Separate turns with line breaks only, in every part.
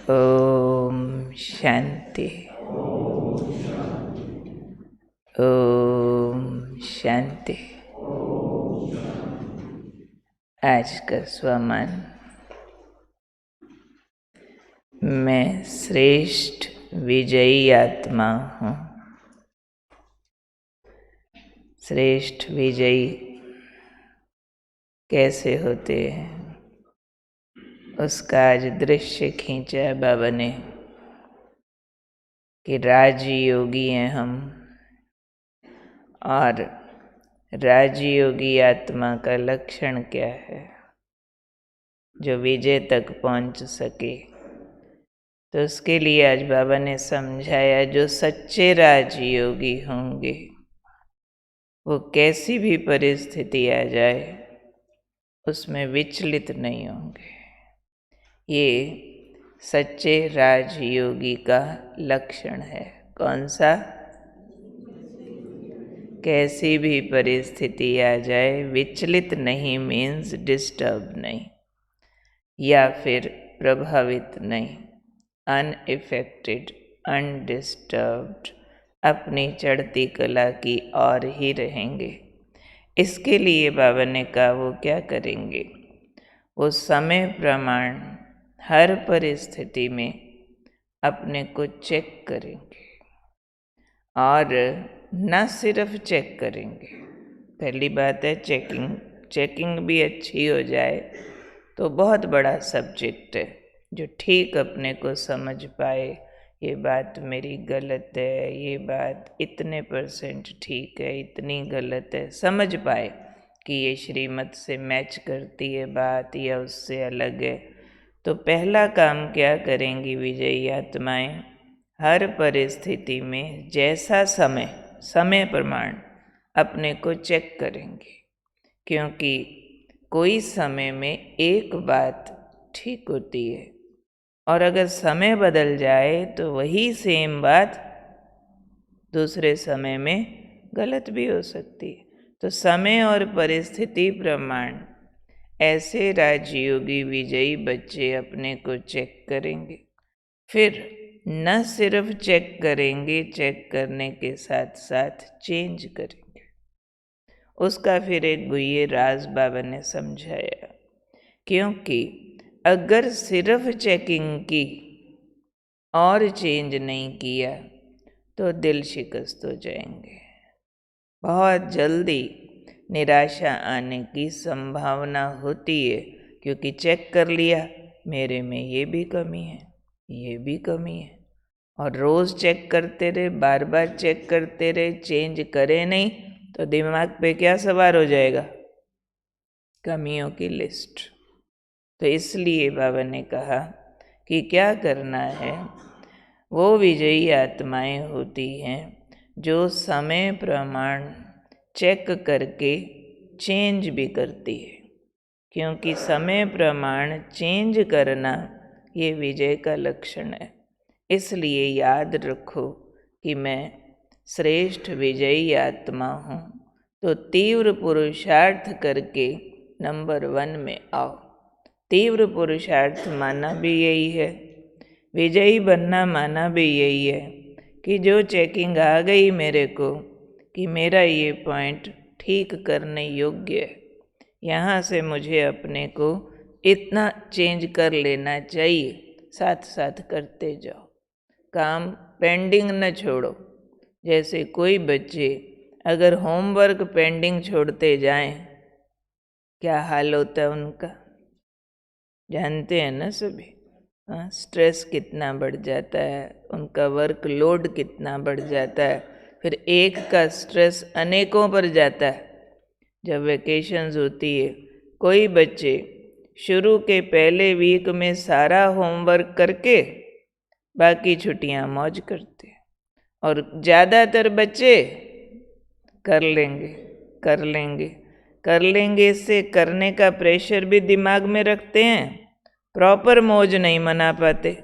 ओम शांति। ओम शांति। आज का स्वमान। मैं श्रेष्ठ विजयी आत्मा हूँ। श्रेष्ठ विजयी कैसे होते हैं, उसका आज दृश्य खींचा है बाबा ने कि राजयोगी हैं हम, और राजयोगी आत्मा का लक्षण क्या है जो विजय तक पहुंच सके। तो उसके लिए आज बाबा ने समझाया, जो सच्चे राजयोगी होंगे वो कैसी भी परिस्थिति आ जाए उसमें विचलित नहीं होंगे। ये सच्चे राजयोगी का लक्षण है। कौन सा? कैसी भी परिस्थिति आ जाए विचलित नहीं, मीन्स डिस्टर्ब नहीं या फिर प्रभावित नहीं, अनइफेक्टेड, अनडिस्टर्ब्ड, अपनी चढ़ती कला की ओर ही रहेंगे। इसके लिए बाबा ने कहा वो क्या करेंगे, वो समय प्रमाण हर परिस्थिति में अपने को चेक करेंगे, और न सिर्फ चेक करेंगे। पहली बात है चेकिंग भी अच्छी हो जाए तो बहुत बड़ा सब्जेक्ट है। जो ठीक अपने को समझ पाए, ये बात मेरी गलत है, ये बात इतने % ठीक है, इतनी गलत है, समझ पाए कि ये श्रीमत से मैच करती है बात या उससे अलग है। तो पहला काम क्या करेंगी विजयी आत्माएं, हर परिस्थिति में जैसा समय प्रमाण अपने को चेक करेंगे। क्योंकि कोई समय में एक बात ठीक होती है और अगर समय बदल जाए तो वही सेम बात दूसरे समय में गलत भी हो सकती है। तो समय और परिस्थिति प्रमाण ऐसे राजयोगी विजयी बच्चे अपने को चेक करेंगे। फिर न सिर्फ चेक करेंगे, चेक करने के साथ साथ चेंज करेंगे। उसका फिर एक गुह्य राज बाबा ने समझाया। क्योंकि अगर सिर्फ चेकिंग की और चेंज नहीं किया तो दिल शिकस्त हो जाएंगे। बहुत जल्दी निराशा आने की संभावना होती है, क्योंकि चेक कर लिया मेरे में ये भी कमी है, ये भी कमी है, और रोज़ चेक करते रहे, बार बार चेक करते रहे, चेंज करे नहीं तो दिमाग पे क्या सवार हो जाएगा? कमियों की लिस्ट। तो इसलिए बाबा ने कहा कि क्या करना है, वो विजयी आत्माएं होती हैं जो समय प्रमाण चेक करके चेंज भी करती है। क्योंकि समय प्रमाण चेंज करना ये विजय का लक्षण है। इसलिए याद रखो कि मैं श्रेष्ठ विजयी आत्मा हूँ, तो तीव्र पुरुषार्थ करके नंबर 1 में आओ। तीव्र पुरुषार्थ माना भी यही है, विजयी बनना माना भी यही है कि जो चेकिंग आ गई मेरे को कि मेरा ये पॉइंट ठीक करने योग्य है, यहाँ से मुझे अपने को इतना चेंज कर लेना चाहिए, साथ साथ करते जाओ, काम पेंडिंग न छोड़ो। जैसे कोई बच्चे अगर होमवर्क पेंडिंग छोड़ते जाएं, क्या हाल होता है उनका, जानते हैं ना सभी। स्ट्रेस कितना बढ़ जाता है, उनका वर्क लोड कितना बढ़ जाता है, फिर एक का स्ट्रेस अनेकों पर जाता है। जब वेकेशंस होती है, कोई बच्चे शुरू के पहले वीक में सारा होमवर्क करके बाकी छुट्टियां मौज करते हैं, और ज़्यादातर बच्चे कर लेंगे कर लेंगे कर लेंगे से करने का प्रेशर भी दिमाग में रखते हैं, प्रॉपर मौज नहीं मना पाते,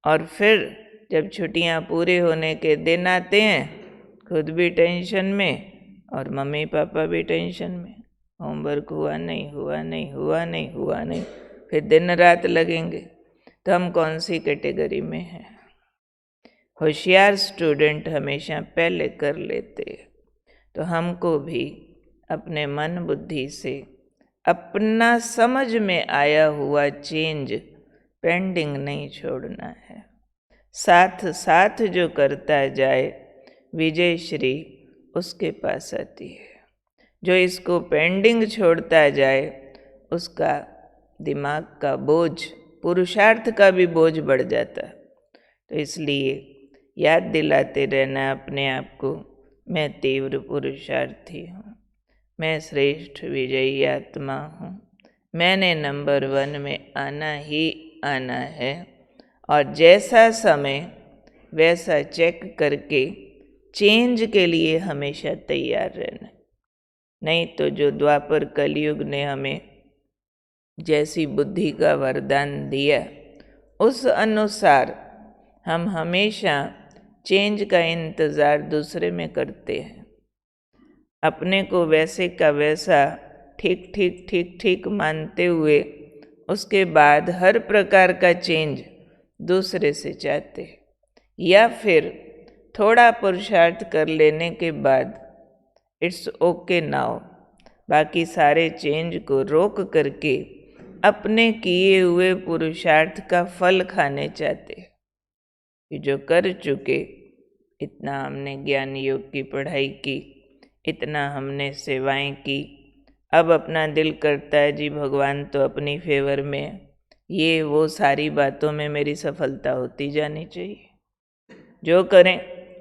और फिर जब छुट्टियां पूरे होने के दिन आते हैं खुद भी टेंशन में और मम्मी पापा भी टेंशन में, होमवर्क हुआ नहीं, फिर दिन रात लगेंगे। तो हम कौन सी कैटेगरी में हैं? होशियार स्टूडेंट हमेशा पहले कर लेते हैं। तो हमको भी अपने मन बुद्धि से अपना समझ में आया हुआ चेंज पेंडिंग नहीं छोड़ना है। साथ साथ जो करता जाए विजय श्री उसके पास आती है। जो इसको पेंडिंग छोड़ता जाए उसका दिमाग का बोझ, पुरुषार्थ का भी बोझ बढ़ जाता है। तो इसलिए याद दिलाते रहना अपने आप को, मैं तीव्र पुरुषार्थी हूँ, मैं श्रेष्ठ विजयी आत्मा हूँ, मैंने नंबर 1 में आना ही आना है। और जैसा समय वैसा चेक करके चेंज के लिए हमेशा तैयार रहना। नहीं तो जो द्वापर कलयुग ने हमें जैसी बुद्धि का वरदान दिया उस अनुसार हम हमेशा चेंज का इंतज़ार दूसरे में करते हैं। अपने को वैसे का वैसा ठीक ठीक ठीक ठीक मानते हुए उसके बाद हर प्रकार का चेंज दूसरे से चाहते हैं। या फिर थोड़ा पुरुषार्थ कर लेने के बाद इट्स ओके नाउ, बाकी सारे चेंज को रोक करके अपने किए हुए पुरुषार्थ का फल खाने चाहते हैं कि जो कर चुके, इतना हमने ज्ञान योग की पढ़ाई की, इतना हमने सेवाएं की, अब अपना दिल करता है जी भगवान तो अपनी फेवर में, ये वो सारी बातों में मेरी सफलता होती जानी चाहिए। जो करें,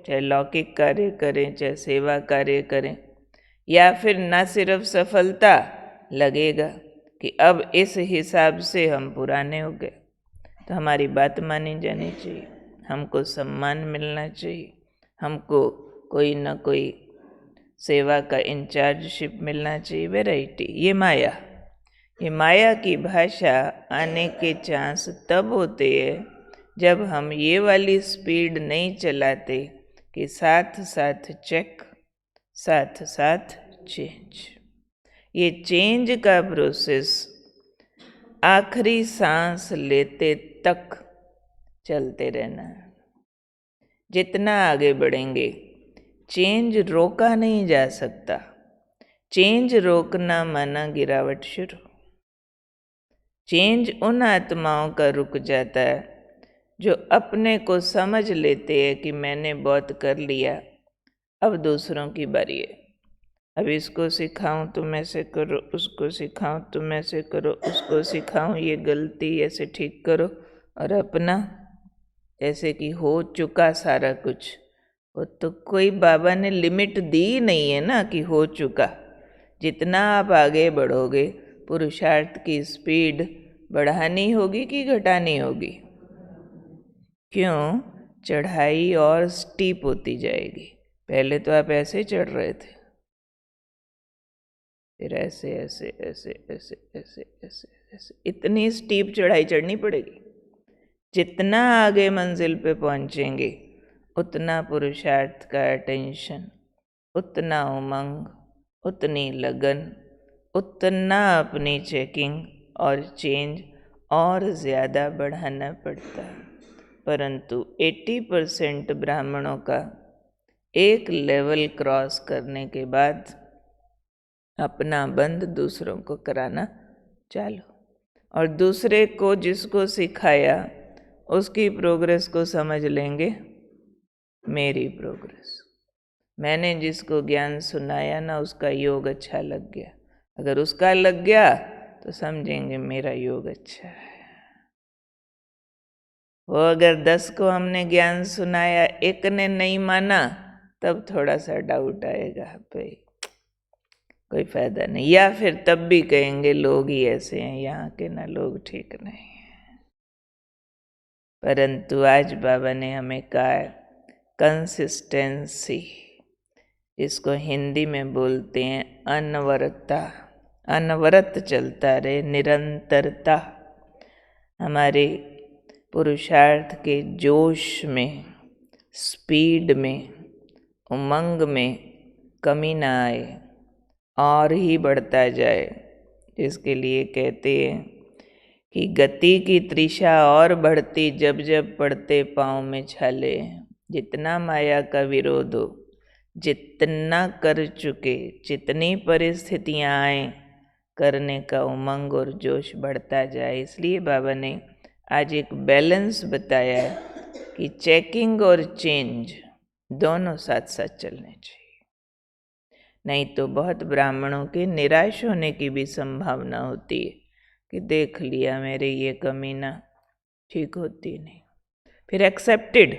चाहे लौकिक कार्य करें, चाहे सेवा कार्य करें, या फिर ना सिर्फ सफलता, लगेगा कि अब इस हिसाब से हम पुराने हो गए, तो हमारी बात मानी जानी चाहिए, हमको सम्मान मिलना चाहिए, हमको कोई ना कोई सेवा का इंचार्जशिप मिलना चाहिए। वैरायटी, ये माया की भाषा आने के चांस तब होते हैं जब हम ये वाली स्पीड नहीं चलाते कि साथ साथ चेक, साथ साथ चेंज। ये चेंज का प्रोसेस आखिरी सांस लेते तक चलते रहना है। जितना आगे बढ़ेंगे चेंज रोका नहीं जा सकता। चेंज रोकना माना गिरावट शुरू। चेंज उन आत्माओं का रुक जाता है जो अपने को समझ लेते हैं कि मैंने बहुत कर लिया, अब दूसरों की बारी है। अब इसको सिखाऊं तुम ऐसे करो, उसको सिखाऊं तुम ऐसे करो, उसको सिखाऊं ये गलती ऐसे ठीक करो, और अपना ऐसे कि हो चुका सारा कुछ। वो तो कोई बाबा ने लिमिट दी नहीं है ना कि हो चुका। जितना आप आगे बढ़ोगे पुरुषार्थ की स्पीड बढ़ानी होगी कि घटानी होगी? क्यों? चढ़ाई और स्टीप होती जाएगी। पहले तो आप ऐसे चढ़ रहे थे, फिर ऐसे ऐसे ऐसे ऐसे ऐसे ऐसे ऐसे, इतनी स्टीप चढ़ाई चढ़नी पड़ेगी। जितना आगे मंजिल पे पहुंचेंगे उतना पुरुषार्थ का टेंशन, उतना उमंग, उतनी लगन, उतना अपनी चेकिंग और चेंज और ज़्यादा बढ़ाना पड़ता है। परंतु 80% ब्राह्मणों का एक लेवल क्रॉस करने के बाद अपना बंद दूसरों को कराना चालू, और दूसरे को जिसको सिखाया उसकी प्रोग्रेस को समझ लेंगे मेरी प्रोग्रेस। मैंने जिसको ज्ञान सुनाया ना उसका योग अच्छा लग गया, अगर उसका लग गया तो समझेंगे मेरा योग अच्छा है। वो अगर 10 को हमने ज्ञान सुनाया, एक ने नहीं माना, तब थोड़ा सा डाउट आएगा, भाई कोई फायदा नहीं। या फिर तब भी कहेंगे लोग ही ऐसे हैं, यहाँ के ना लोग ठीक नहीं। परंतु आज बाबा ने हमें कहा कंसिस्टेंसी, इसको हिंदी में बोलते हैं अनवरतता। अनवरत चलता रहे, निरंतरता। हमारे पुरुषार्थ के जोश में, स्पीड में, उमंग में कमी ना आए, और ही बढ़ता जाए। जिसके लिए कहते हैं कि गति की तृषा और बढ़ती जब जब पड़ते पाँव में छाले। जितना माया का विरोध हो, जितना कर चुके, जितनी परिस्थितियां आए, करने का उमंग और जोश बढ़ता जाए। इसलिए बाबा ने आज एक बैलेंस बताया है कि चेकिंग और चेंज दोनों साथ साथ चलने चाहिए। नहीं तो बहुत ब्राह्मणों के निराश होने की भी संभावना होती है कि देख लिया मेरे ये कमी ना ठीक होती नहीं, फिर एक्सेप्टेड,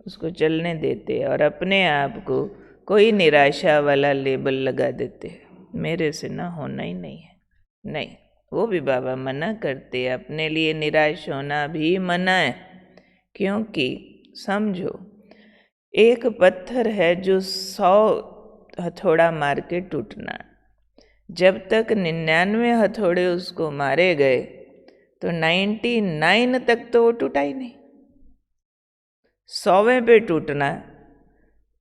उसको चलने देते और अपने आप को कोई निराशा वाला लेबल लगा देते, मेरे से ना होना ही नहीं है। नहीं, वो भी बाबा मना करते, अपने लिए निराश होना भी मना है। क्योंकि समझो, एक पत्थर है जो 100 हथौड़ा मार के टूटना, जब तक 99 हथौड़े उसको मारे गए तो 99 तक तो वो टूटा ही नहीं। 100वें पे टूटना,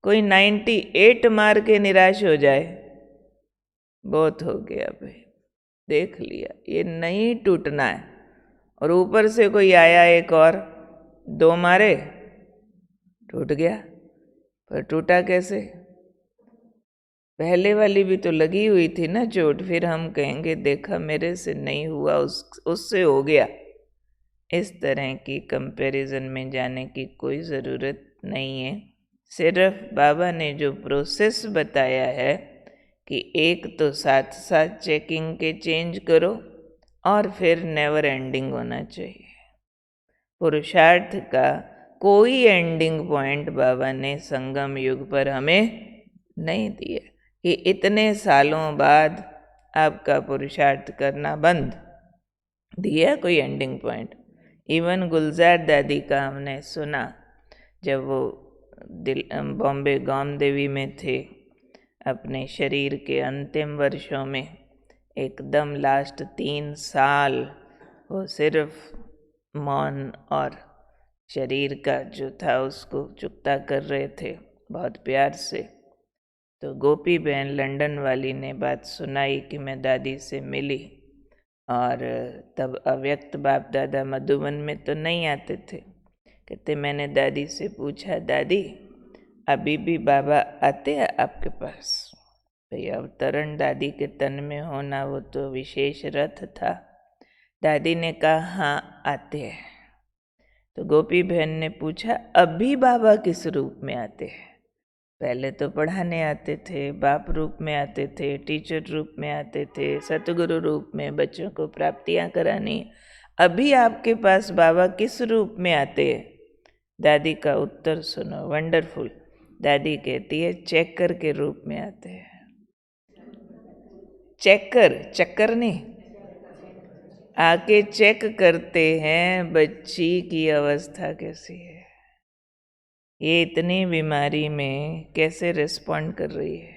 कोई 98 मार के निराश हो जाए, बहुत हो गया भाई, देख लिया ये नहीं टूटना है। और ऊपर से कोई आया एक और 2 मारे, टूट गया। पर टूटा कैसे? पहले वाली भी तो लगी हुई थी ना चोट, फिर हम कहेंगे देखा मेरे से नहीं हुआ, उससे हो गया। इस तरह की कंपैरिजन में जाने की कोई ज़रूरत नहीं है। सिर्फ बाबा ने जो प्रोसेस बताया है कि एक तो साथ साथ चेकिंग के चेंज करो और फिर नेवर एंडिंग होना चाहिए। पुरुषार्थ का कोई एंडिंग पॉइंट बाबा ने संगम युग पर हमें नहीं दिया कि इतने सालों बाद आपका पुरुषार्थ करना बंद, दिया कोई एंडिंग पॉइंट। इवन गुलजार दादी का हमने सुना, जब वो बॉम्बे गाम देवी में थे, अपने शरीर के अंतिम वर्षों में, एकदम लास्ट 3 साल वो सिर्फ मौन और शरीर का जो था उसको चुकता कर रहे थे बहुत प्यार से। तो गोपी बहन लंदन वाली ने बात सुनाई कि मैं दादी से मिली, और तब अव्यक्त बाप दादा मधुबन में तो नहीं आते थे। कहते मैंने दादी से पूछा, दादी अभी भी बाबा आते हैं आपके पास? भाई अवतरण दादी के तन में होना वो तो विशेष रथ था। दादी ने कहा हाँ आते हैं। तो गोपी बहन ने पूछा अभी बाबा किस रूप में आते हैं? पहले तो पढ़ाने आते थे, बाप रूप में आते थे, टीचर रूप में आते थे, सतगुरु रूप में बच्चों को प्राप्तियां करानी। अभी आपके पास बाबा किस रूप में आते हैं? दादी का उत्तर सुनो, वंडरफुल। दादी कहती है चेकर के रूप में आते हैं। चेकर, चक्कर नहीं, आके चेक करते हैं बच्ची की अवस्था कैसी है, ये इतनी बीमारी में कैसे रिस्पॉन्ड कर रही है।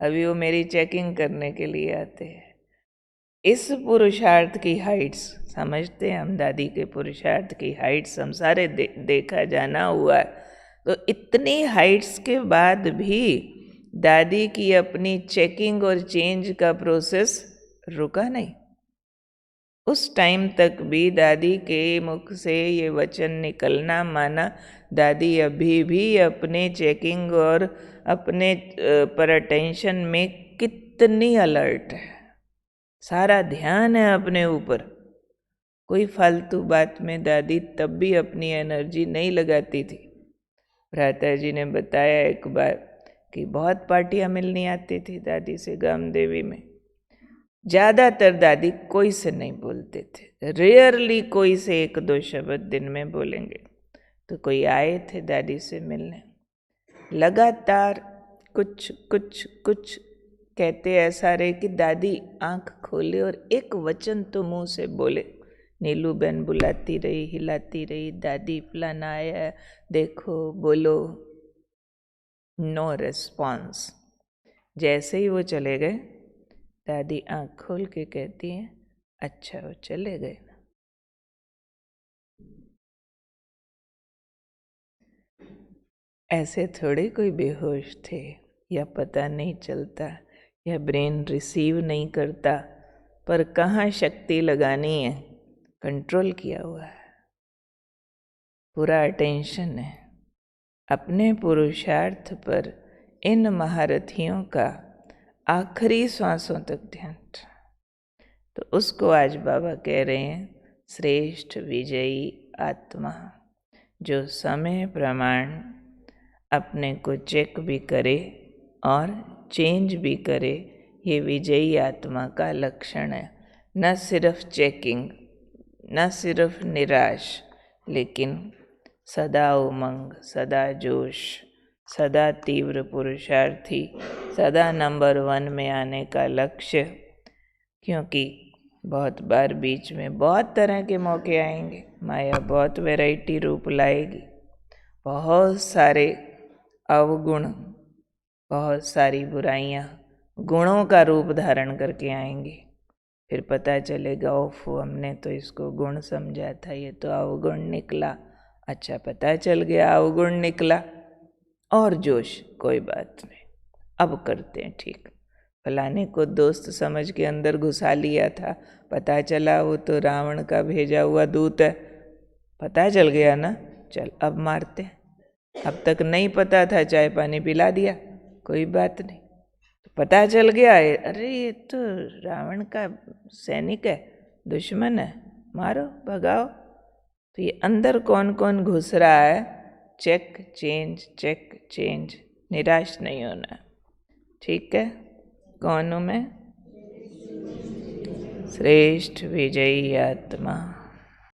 अभी वो मेरी चेकिंग करने के लिए आते हैं। इस पुरुषार्थ की हाइट्स समझते हैं हम, दादी के पुरुषार्थ की हाइट्स हम सारे देखा जाना हुआ है। तो इतनी हाइट्स के बाद भी दादी की अपनी चेकिंग और चेंज का प्रोसेस रुका नहीं। उस टाइम तक भी दादी के मुख से ये वचन निकलना माना दादी अभी भी अपने चेकिंग और अपने पर अटेंशन में कितनी अलर्ट है। सारा ध्यान है अपने ऊपर। कोई फालतू बात में दादी तब भी अपनी एनर्जी नहीं लगाती थी। भ्राता जी ने बताया एक बार कि बहुत पार्टियां मिलनी आती थी दादी से गाम देवी में। ज़्यादातर दादी कोई से नहीं बोलते थे, रेयरली कोई से 1-2 शब्द दिन में बोलेंगे। तो कोई आए थे दादी से मिलने, लगातार कुछ कुछ कुछ कहते ऐसा रहे कि दादी आंख खोले और एक वचन तो मुंह से बोले। नीलू बहन बुलाती रही, हिलाती रही, दादी फलाना आया, देखो बोलो, नो रिस्पॉन्स। जैसे ही वो चले गए, दादी आंख खोल के कहती हैं अच्छा वो चले गए ना। ऐसे थोड़े कोई बेहोश थे, या पता नहीं चलता, या ब्रेन रिसीव नहीं करता, पर कहाँ शक्ति लगानी है कंट्रोल किया हुआ है, पूरा अटेंशन है। अपने पुरुषार्थ पर इन महारथियों का आखिरी श्वासों तक ध्यान। तो उसको आज बाबा कह रहे हैं श्रेष्ठ विजयी आत्मा, जो समय प्रमाण अपने को चेक भी करे और चेंज भी करे। ये विजयी आत्मा का लक्षण है। न सिर्फ चेकिंग, न सिर्फ निराश, लेकिन सदा उमंग, सदा जोश, सदा तीव्र पुरुषार्थी, सदा नंबर 1 में आने का लक्ष्य। क्योंकि बहुत बार बीच में बहुत तरह के मौके आएंगे, माया बहुत वैरायटी रूप लाएगी, बहुत सारे अवगुण, बहुत सारी बुराइयां गुणों का रूप धारण करके आएंगी। फिर पता चलेगा ओफो, हमने तो इसको गुण समझा था, ये तो अवगुण निकला। अच्छा, पता चल गया अवगुण निकला, और जोश, कोई बात नहीं, अब करते हैं ठीक। फलाने को दोस्त समझ के अंदर घुसा लिया था, पता चला वो तो रावण का भेजा हुआ दूत है, पता चल गया ना, चल अब मारते हैं। अब तक नहीं पता था, चाय पानी पिला दिया, कोई बात नहीं। तो पता चल गया है, अरे ये तो रावण का सैनिक है, दुश्मन है, मारो, भगाओ। तो ये अंदर कौन कौन घुस रहा है, चेक चेंज, चेक चेंज, निराश नहीं होना। ठीक है, कौन हूँ मैं? श्रेष्ठ विजयी आत्मा।